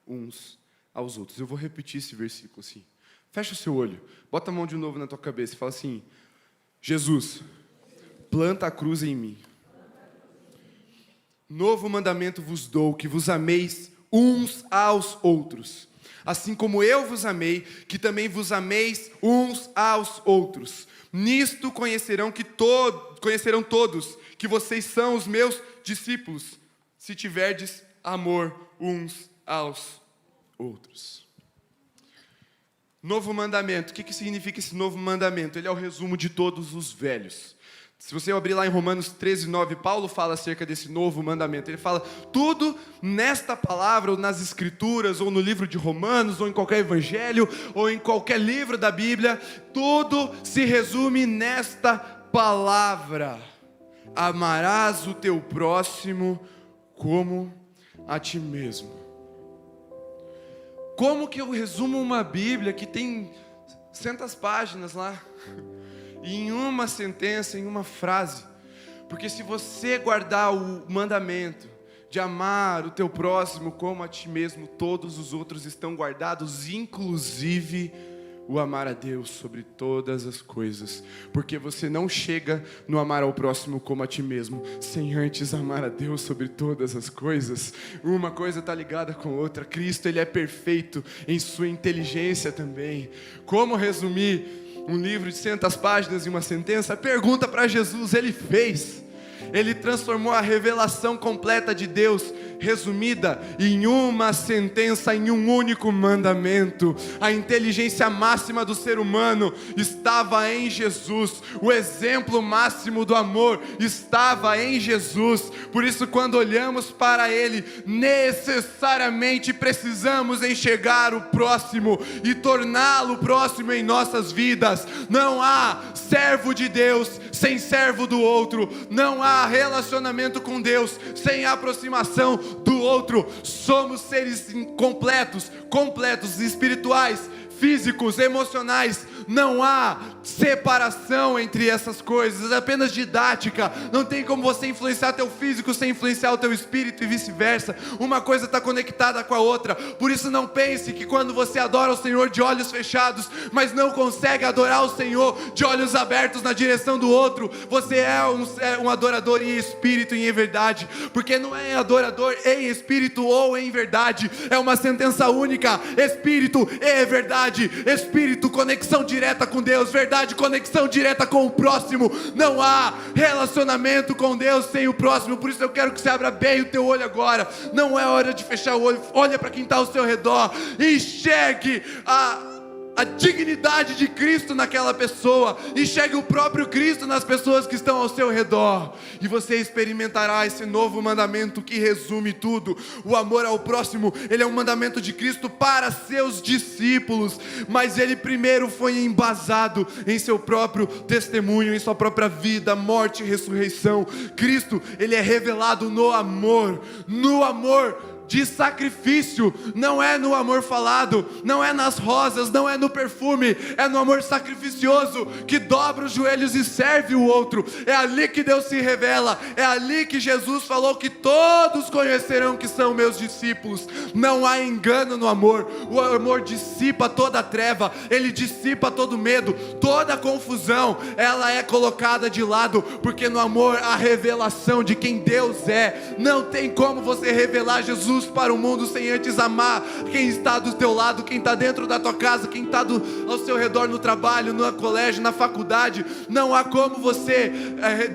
A: uns aos outros. Eu vou repetir esse versículo assim. Fecha o seu olho, bota a mão de novo na tua cabeça e fala assim: Jesus, planta a cruz em mim. Novo mandamento vos dou, que vos ameis uns aos outros, assim como eu vos amei, que também vos ameis uns aos outros. Nisto conhecerão todos que vocês são os meus discípulos, se tiverdes amor uns aos outros. Novo mandamento. O que significa esse novo mandamento? Ele é o resumo de todos os velhos. Se você abrir lá em Romanos 13, 9, Paulo fala acerca desse novo mandamento. Ele fala: tudo nesta palavra, ou nas escrituras, ou no livro de Romanos, ou em qualquer evangelho, ou em qualquer livro da Bíblia, tudo se resume nesta palavra: amarás o teu próximo como a ti mesmo. Como que eu resumo uma Bíblia que tem 100 páginas lá, e em uma sentença, em uma frase? Porque se você guardar o mandamento de amar o teu próximo como a ti mesmo, todos os outros estão guardados, inclusive o amar a Deus sobre todas as coisas. Porque você não chega no amar ao próximo como a ti mesmo sem antes amar a Deus sobre todas as coisas. Uma coisa está ligada com a outra. Cristo, Ele é perfeito em sua inteligência também. Como resumir um livro de 100 páginas em uma sentença? Pergunta para Jesus, Ele fez. Ele transformou a revelação completa de Deus, resumida em uma sentença, em um único mandamento. A inteligência máxima do ser humano estava em Jesus. O exemplo máximo do amor estava em Jesus. Por isso, quando olhamos para Ele, necessariamente precisamos enxergar o próximo e torná-lo próximo em nossas vidas. Não há servo de Deus sem servo do outro. Não há relacionamento com Deus sem aproximação do outro. Somos seres completos, espirituais, físicos, emocionais. Não há separação entre essas coisas, é apenas didática. Não tem como você influenciar teu físico sem influenciar o teu espírito e vice-versa. Uma coisa está conectada com a outra. Por isso não pense que quando você adora o Senhor de olhos fechados, mas não consegue adorar o Senhor de olhos abertos na direção do outro, você é um adorador em espírito e em verdade. Porque não é adorador em espírito ou em verdade, é uma sentença única: espírito e verdade. Espírito, conexão direta com Deus. Verdade, verdade, conexão direta com o próximo. Não há relacionamento com Deus sem o próximo. Por isso eu quero que você abra bem o teu olho agora. Não é hora de fechar o olho. Olha para quem está ao seu redor. Enxergue a dignidade de Cristo naquela pessoa. Enxergue o próprio Cristo nas pessoas que estão ao seu redor. E você experimentará esse novo mandamento que resume tudo. O amor ao próximo, ele é um mandamento de Cristo para seus discípulos. Mas ele primeiro foi embasado em seu próprio testemunho, em sua própria vida, morte e ressurreição. Cristo, ele é revelado no amor de sacrifício. Não é no amor falado, não é nas rosas, não é no perfume, é no amor sacrificioso, que dobra os joelhos e serve o outro. É ali que Deus se revela, é ali que Jesus falou que todos conhecerão que são meus discípulos. Não há engano no amor. O amor dissipa toda a treva, ele dissipa todo medo, toda a confusão, ela é colocada de lado, porque no amor há revelação de quem Deus é. Não tem como você revelar Jesus para o mundo sem antes amar quem está do teu lado, quem está dentro da tua casa, quem está ao seu redor no trabalho, no colégio, na faculdade. Não há como você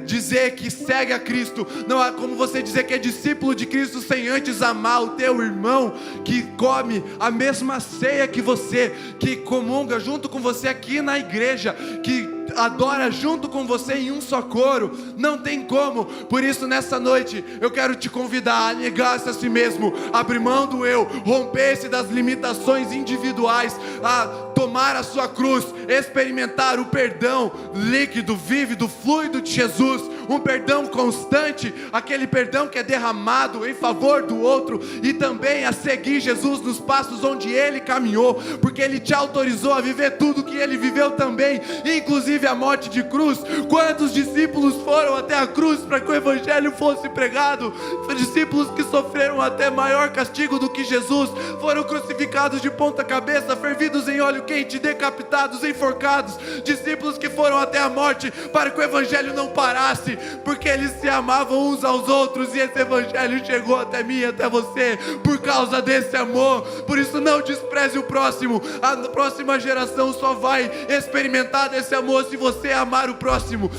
A: dizer que segue a Cristo, não há como você dizer que é discípulo de Cristo sem antes amar o teu irmão que come a mesma ceia que você, que comunga junto com você aqui na igreja, que adora junto com você em um só coro. Não tem como. Por isso nessa noite eu quero te convidar a negar-se a si mesmo, abrir mão do eu, romper-se das limitações individuais, a tomar a sua cruz, experimentar o perdão líquido, vívido, fluido de Jesus, um perdão constante, aquele perdão que é derramado em favor do outro, e também a seguir Jesus nos passos onde Ele caminhou, porque Ele te autorizou a viver tudo que Ele viveu também, inclusive a morte de cruz. Quantos discípulos foram até a cruz para que o Evangelho fosse pregado? Discípulos que sofreram até maior castigo do que Jesus, foram crucificados de ponta cabeça, fervidos em óleo quente, decapitados, enforcados. Discípulos que foram até a morte para que o Evangelho não parasse, porque eles se amavam uns aos outros, e esse Evangelho chegou até mim e até você por causa desse amor. Por isso não despreze o próximo. A próxima geração só vai experimentar desse amor se você amar o próximo.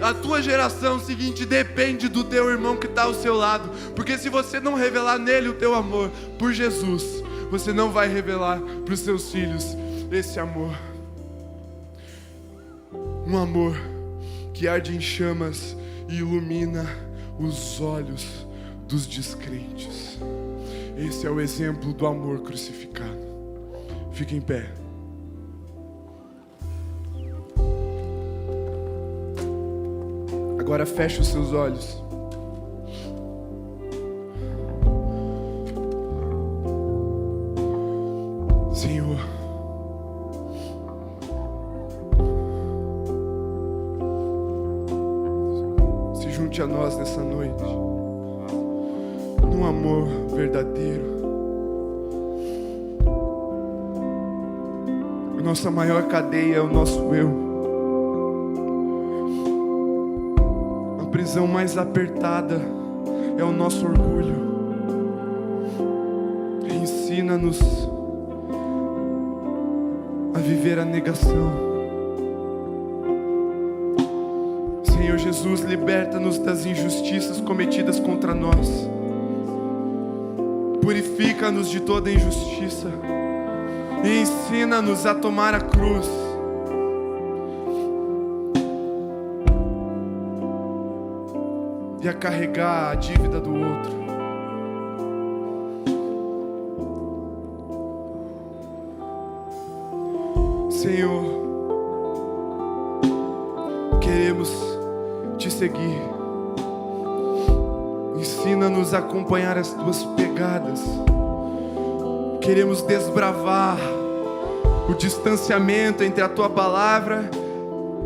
A: A tua geração seguinte depende do teu irmão que está ao seu lado, porque se você não revelar nele o teu amor por Jesus, você não vai revelar para os seus filhos esse amor. Um amor que arde em chamas e ilumina os olhos dos descrentes. Esse é o exemplo do amor crucificado. Fique em pé. Agora feche os seus olhos. Senhor, se junte a nós nessa noite, num amor verdadeiro. A nossa maior cadeia é o nosso eu. A prisão mais apertada é o nosso orgulho. Ensina-nos a viver a negação. Senhor Jesus, liberta-nos das injustiças cometidas contra nós. Purifica-nos de toda injustiça e ensina-nos a tomar a cruz. E a carregar a dívida do outro. Senhor, queremos te seguir. Ensina-nos a acompanhar as tuas pegadas. Queremos desbravar o distanciamento entre a tua palavra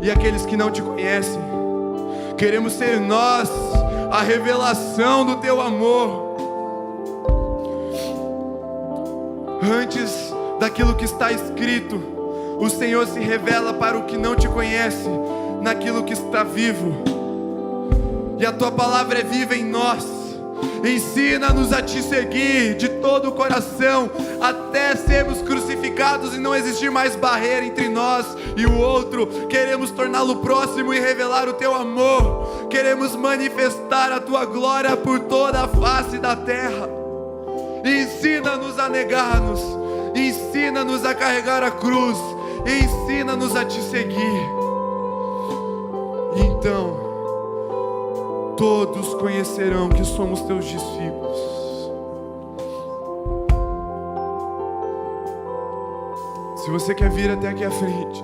A: e aqueles que não te conhecem. Queremos ser nós a revelação do teu amor. Antes daquilo que está escrito, o Senhor se revela para o que não te conhece, naquilo que está vivo. E a tua palavra é viva em nós. Ensina-nos a Te seguir de todo o coração, até sermos crucificados e não existir mais barreira entre nós e o outro. Queremos torná-lo próximo e revelar o Teu amor. Queremos manifestar a Tua glória por toda a face da terra. Ensina-nos a negar-nos, ensina-nos a carregar a cruz, ensina-nos a Te seguir. Então todos conhecerão que somos Teus discípulos. Se você quer vir até aqui à frente,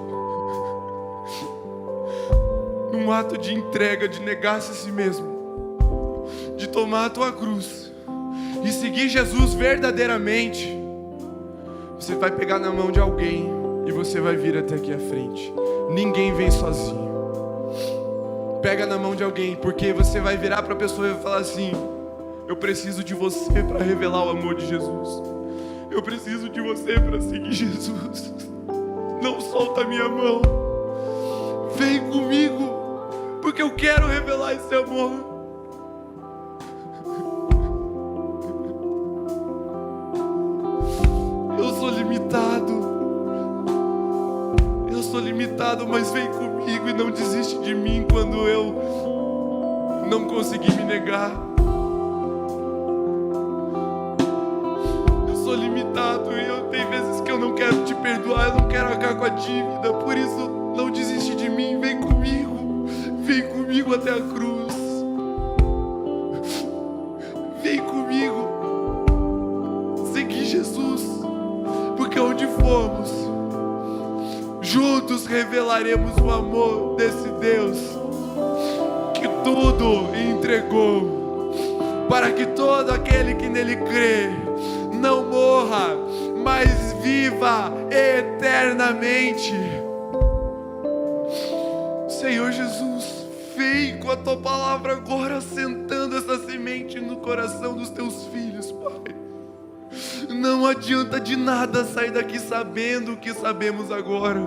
A: num ato de entrega, de negar-se a si mesmo, de tomar a tua cruz e seguir Jesus verdadeiramente, você vai pegar na mão de alguém e você vai vir até aqui à frente. Ninguém vem sozinho. Pega na mão de alguém, porque você vai virar para a pessoa e vai falar assim: eu preciso de você para revelar o amor de Jesus. Eu preciso de você para seguir Jesus. Não solta a minha mão. Vem comigo, porque eu quero revelar esse amor. Eu sou limitado, mas vem comigo e não desiste de mim quando eu não consegui me negar. Eu sou limitado e tem vezes que eu não quero te perdoar, eu não quero acabar com a dívida, por isso não desiste de mim, vem comigo até a cruz. Vem comigo, seguir Jesus, porque onde formos, juntos revelaremos o amor desse Deus que tudo entregou, para que todo aquele que nele crê não morra, mas viva eternamente. Senhor Jesus, vem com a Tua palavra agora, sentando essa semente no coração dos Teus filhos, Pai. Não adianta de nada sair daqui sabendo o que sabemos agora,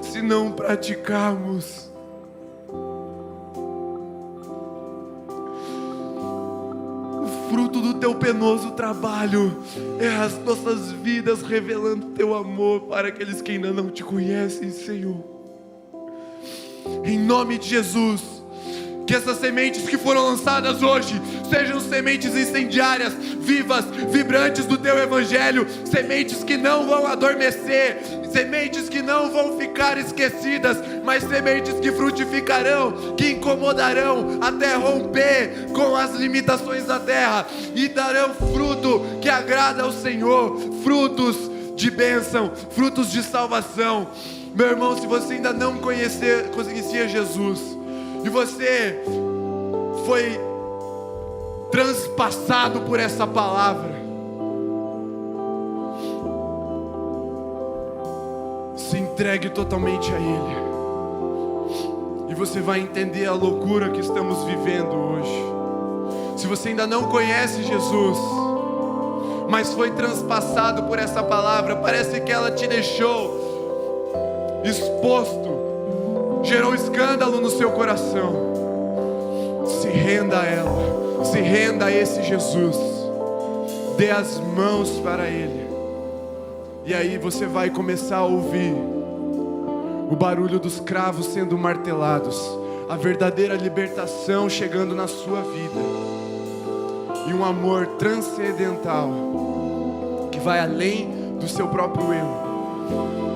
A: se não praticarmos. O fruto do Teu penoso trabalho é as nossas vidas revelando Teu amor para aqueles que ainda não Te conhecem, Senhor. Em nome de Jesus, que essas sementes que foram lançadas hoje sejam sementes incendiárias, vivas, vibrantes do Teu Evangelho, sementes que não vão adormecer, sementes que não vão ficar esquecidas, mas sementes que frutificarão, que incomodarão até romper com as limitações da terra e darão fruto que agrada ao Senhor, frutos de bênção, frutos de salvação. Meu irmão, se você ainda não conhecia Jesus, e você foi transpassado por essa palavra, se entregue totalmente a Ele, e você vai entender a loucura que estamos vivendo hoje. Se você ainda não conhece Jesus, mas foi transpassado por essa palavra, parece que ela te deixou exposto, gerou escândalo no seu coração, se renda a ela, se renda a esse Jesus, dê as mãos para Ele, e aí você vai começar a ouvir o barulho dos cravos sendo martelados, a verdadeira libertação chegando na sua vida, e um amor transcendental que vai além do seu próprio eu,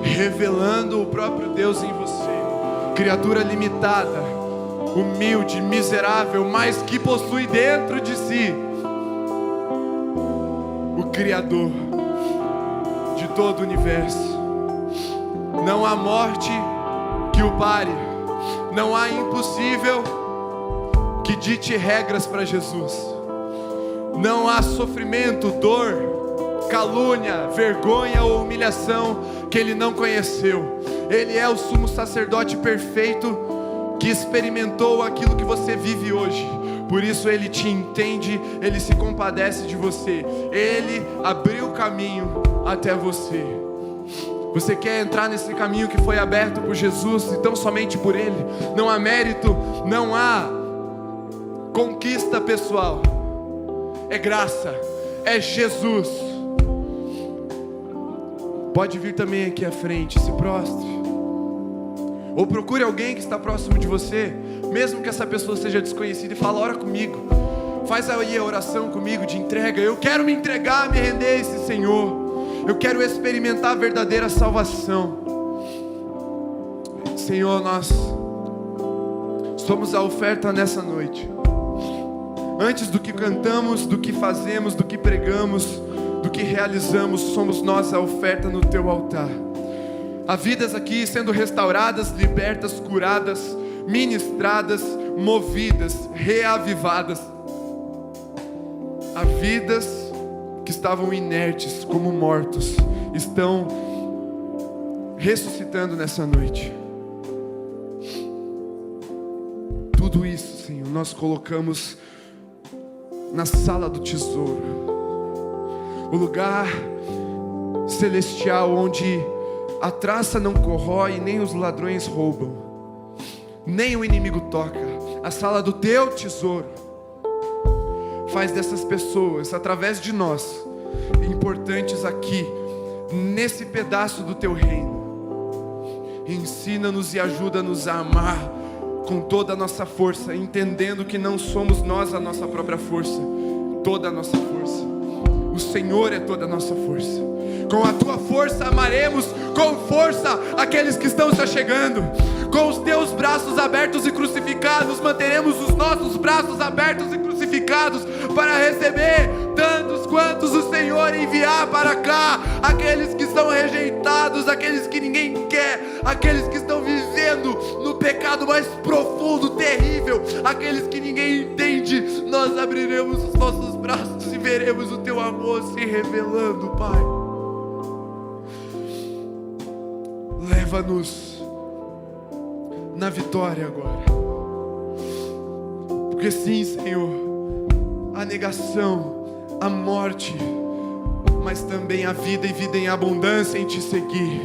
A: revelando o próprio Deus em você. Criatura limitada, humilde, miserável, mas que possui dentro de si o Criador de todo o universo. Não há morte que o pare, não há impossível que dite regras para Jesus, não há sofrimento, dor, calúnia, vergonha ou humilhação que Ele não conheceu. Ele é o sumo sacerdote perfeito que experimentou aquilo que você vive hoje. Por isso Ele te entende, Ele se compadece de você. Ele abriu o caminho até você. Você quer entrar nesse caminho que foi aberto por Jesus, então somente por Ele. Não há mérito, não há conquista pessoal. é graça, é Jesus. Pode vir também aqui à frente, se prostre. Ou procure alguém que está próximo de você, mesmo que essa pessoa seja desconhecida, e fala: ora comigo, faz aí a oração comigo de entrega. Eu quero me entregar, me render a esse Senhor. Eu quero experimentar a verdadeira salvação. Senhor, nós somos a oferta nessa noite. Antes do que cantamos, do que fazemos, do que pregamos, do que realizamos, somos nós a oferta no teu altar. Há vidas aqui sendo restauradas, libertas, curadas, ministradas, movidas, reavivadas. Há vidas que estavam inertes como mortos, estão ressuscitando nessa noite. Tudo isso, Senhor, nós colocamos na sala do tesouro, o lugar celestial onde a traça não corrói, nem os ladrões roubam, nem o inimigo toca. A sala do teu tesouro. Faz dessas pessoas, através de nós, importantes aqui, nesse pedaço do teu reino. Ensina-nos e ajuda-nos a amar com toda a nossa força, entendendo que não somos nós a nossa própria força, toda a nossa força. O Senhor é toda a nossa força. Com a tua força amaremos com força aqueles que estão se achegando. Com os teus braços abertos e crucificados, manteremos os nossos braços abertos e crucificados para receber tantos quantos o Senhor enviar para cá. Aqueles que são rejeitados, aqueles que ninguém quer, aqueles que estão vivendo no pecado mais profundo, terrível, aqueles que ninguém entende. Nós abriremos os nossos braços e veremos o teu amor se revelando, Pai. Leva-nos na vitória agora, porque sim, Senhor, a negação, a morte, mas também a vida e vida em abundância em te seguir.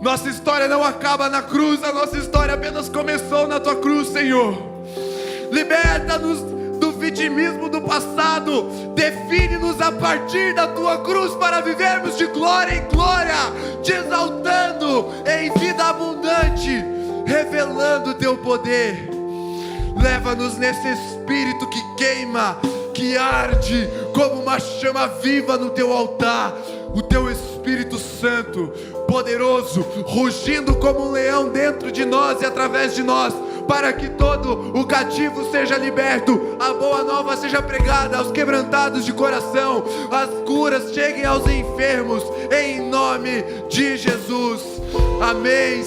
A: Nossa história não acaba na cruz, a nossa história apenas começou na tua cruz, Senhor. Liberta-nos do vitimismo do passado, define-nos a partir da tua cruz para vivermos de glória em glória, te exaltando em vida abundante, revelando o teu poder. Leva-nos nesse espírito que queima, que arde como uma chama viva no teu altar, o teu Espírito Santo, poderoso, rugindo como um leão dentro de nós e através de nós, para que todo o cativo seja liberto, a boa nova seja pregada aos quebrantados de coração, as curas cheguem aos enfermos, em nome de Jesus. Amém.